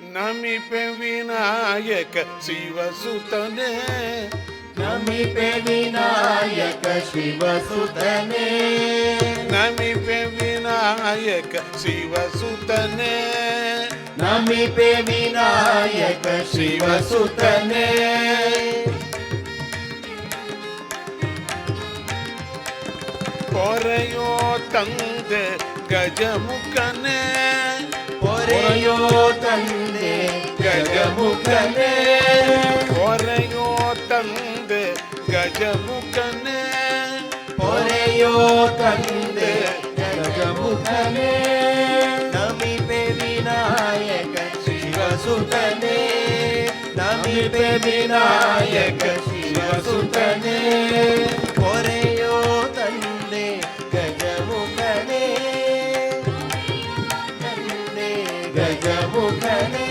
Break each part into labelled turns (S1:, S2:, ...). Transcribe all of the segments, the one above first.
S1: ನಮಿಪೆ ವಿನಾಯಕ ಶಿವಸುತನೇ,
S2: ನಮಿಪೆ ವಿನಾಯಕ ಶಿವಸುತನೇ,
S1: ನಮಿಪೆ ವಿನಾಯಕ ಶಿವಸುತನೇ,
S2: ನಮಿಪೆ ವಿನಾಯಕ ಶಿವಸುತನೇ.
S1: ಪೊರೆಯೋ ತಂದೆ ಗಜಮುಖನೇ,
S2: ಪೊರೆಯೋ ತಂದೆ ಗಜಮುಖನೇ,
S1: ಪೊರೆಯೋ ತಂದೆ ಗಜಮುಖನೇ,
S2: ಪೊರೆಯೋ ತಂದೆ ಗಜಮುಖನೇ. ನಮಿಪೆ ವಿನಾಯಕ ಶಿವಸುತನೇ, ನಮಿಪೆ ವಿನಾಯಕ ಶಿವಸುತನೇ, ಪೊರೆಯೋ ತಂದೆ ಗಜಮುಖನೇ, ತಂದೆ ಗಜಮುಖನೇ.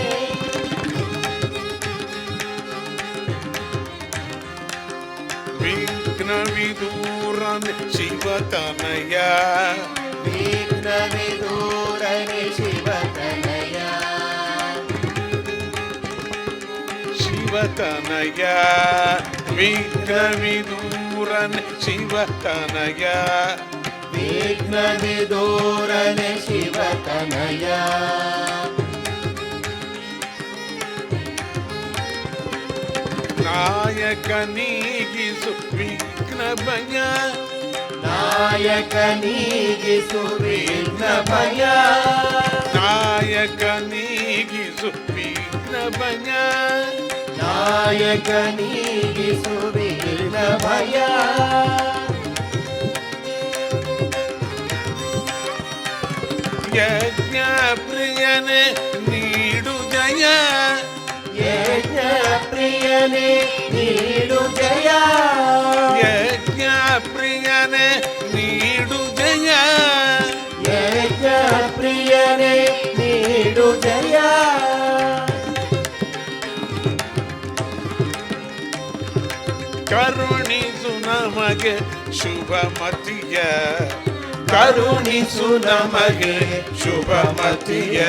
S1: ವಿಘ್ನ ವಿದೂರನೆ ಶಿವತನಯ,
S2: ವಿಘ್ನ ವಿದೂರನೆ ಶಿವತನಯ,
S1: ಶಿವತನಯ, ವಿಘ್ನ ವಿದೂರನೆ ಶಿವತನಯ,
S2: ವಿಘ್ನ ವಿದೂರನೆ ಶಿವತನಯ.
S1: ನಾಯಕ ನೀಗಿಸು ವಿಘ್ನ ಭಯ,
S2: ನಾಯಕ ನೀಗಿಸು ವಿಘ್ನ ಭಯ,
S1: ನಾಯಕ ನೀಗಿಸು ವಿಘ್ನ ಭಯ,
S2: ನಾಯಕ ನೀಗಿಸು ವಿಘ್ನ ಭಯ.
S1: ಯಜ್ಞ ಪ್ರಿಯನೆ ನೀಡು ಜಯ,
S2: ಯಜ್ಞ ಪ್ರಿಯನೇ ನೀಡು ಜಯ,
S1: ಯಜ್ಞ ಪ್ರಿಯನೆ ನೀಡು ಜಯ,
S2: ಯಜ್ಞ ಪ್ರಿಯನೇ ನೀಡು ಜಯ.
S1: ಕರುಣಿಸು ನಮಗೆ ಶುಭಮತಿಯ,
S2: ಕರುಣಿಸು ನಮಗೆ
S1: ಶುಭಮತಿಯ,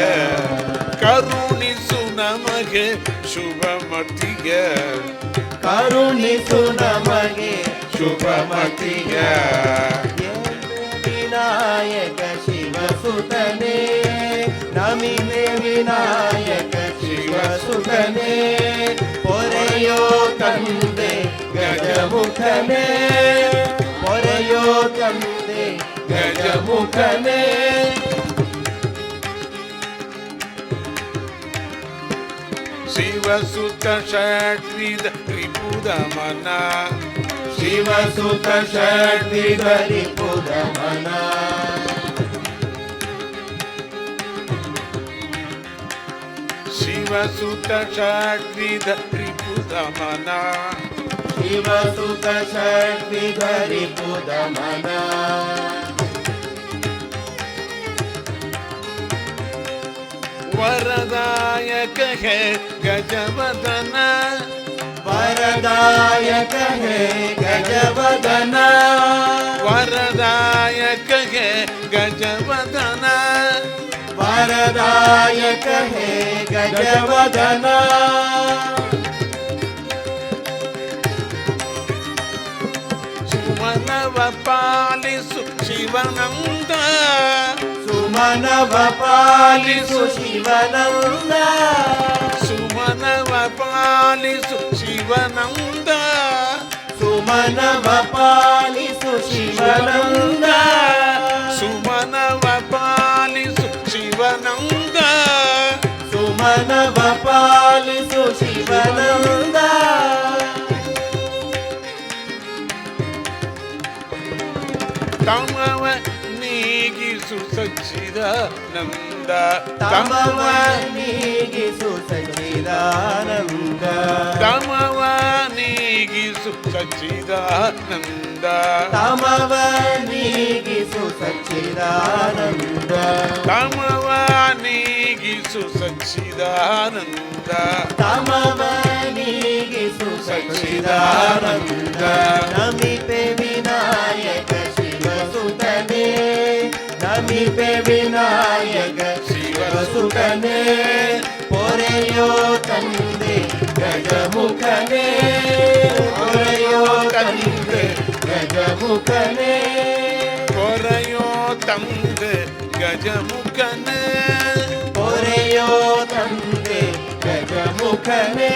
S1: ಕರುಣಿಸು ನಮಗೆ ಶುಭಮತಿಯ,
S2: ಕರುಣಿಸು ನಮಗೆ
S1: ಶುಭಮತಿಯ.
S2: ವಿನಾಯಕ ಶಿವಸುತನೇ, ನಮಿಪೆ ವಿನಾಯಕ ಶಿವಸುತನೇ, ಪೊರೆಯೋ ತಂದೆ ಗಜಮುಖನೇ, ಪೊರೆಯೋ ತಂದೆ ಗಜಮುಖನೇ.
S1: ಶಿವಸುತ ಷಡ್ವಿಧ ರಿಪುದಮನ,
S2: ಶಿವಸುತ ಷಡ್ವಿಧ ರಿಪುದಮನ,
S1: ಶಿವಸುತ ಷಡ್ವಿಧ ರಿಪುದಮನ,
S2: ಶಿವಸುತ ಷಡ್ವಿಧ ರಿಪುದಮನ.
S1: वरदायक है गजवदन,
S2: वरदायक है गजवदन,
S1: वरदायक है गजवदन,
S2: वरदायक है गजवदन.
S1: सुमनव पालिसु शिवनंद,
S2: सुमनव पालिसु शिवनंद,
S1: सुमनव पालिसु शिवनंद,
S2: सुमनव पालिसु शिवनंद,
S1: सुमनव पालिसु शिवनंद,
S2: सुमनव पालिसु शिवनंद.
S1: तमव ನೀಗಿಸು ಸಚ್ಚಿದಾನಂದ,
S2: ತಮವ ನೀಗಿಸು ಸಚ್ಚಿದಾನಂದ,
S1: ತಮವ ನೀಗಿಸು ಸಚ್ಚಿದಾನಂದ,
S2: ತಮವ ನೀಗಿಸು ಸಚ್ಚಿದಾನಂದ,
S1: ತಮವ ನೀಗಿಸು ಸಚ್ಚಿದಾನಂದ,
S2: ತಮವ ನೀಗಿಸು ಸಚ್ಚಿದಾನಂದ. ನಮಿಪೆ ವಿನಾಯಕ ಶಿವಸುತನೇ, ನಮಿಪೆ ವಿನಾಯಕ ಶಿವಸುತನೇ, ಪೊರೆ ಹೊರೆಯೋ ತಂದೆ ಗಜಮುಖನೇ ಹೊರೆಯೋ ತಂದೆ ಗಜಮುಖನೇ
S1: ಕೊರೆಯೋ ತಂದೆ ಗಜಮುಖನ
S2: ಹೊರೆಯೋ ತಂದೆ ಗಜಮುಖನೇ